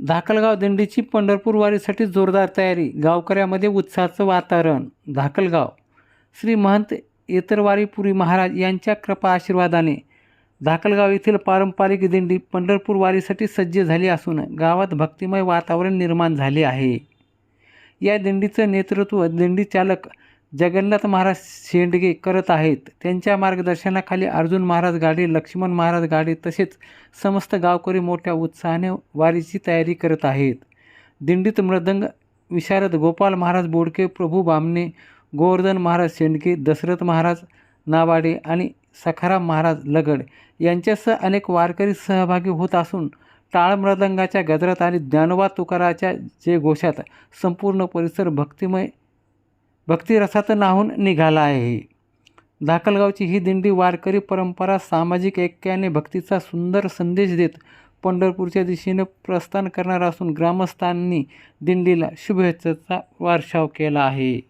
धाकलगाव दिंडीची पंढरपूर वारीसाठी जोरदार तयारी, गावकऱ्यामध्ये उत्साहाचं वातावरण. धाकलगाव श्री महंत येतरवारीपुरी महाराज यांच्या कृपा आशीर्वादाने धाकलगाव येथील पारंपरिक दिंडी पंढरपूर वारीसाठी सज्ज झाली असून गावात भक्तिमय वातावरण निर्माण झाले आहे. या दिंडीचं नेतृत्व दिंडी चालक जगन्नाथ महाराज शेंडगे करत आहेत. त्यांच्या मार्गदर्शनाखाली अर्जुन महाराज गाडे, लक्ष्मण महाराज गाडे तसेच समस्त गावकरी मोठ्या उत्साहाने वारीची तयारी करत आहेत. दिंडीत मृदंग विशारद गोपाल महाराज बोडके, प्रभू बामणे, गोवर्धन महाराज शेंडगे, दशरथ महाराज नावाडे आणि सखाराम महाराज लगड यांच्यासह अनेक वारकरी सहभागी होत असून टाळ मृदंगाच्या गजरात आणि ज्ञानोबा तुकाराच्या जयघोषात संपूर्ण परिसर भक्तिरसात न्हाऊन निघाला आहे. धाकलगावची ही दिंडी वारकरी परंपरा, सामाजिक ऐक्याने भक्तीचा सुंदर संदेश देत पंढरपूरच्या दिशेने प्रस्थान करणार असून ग्रामस्थांनी दिंडीला शुभेच्छेचा वर्षाव केला आहे.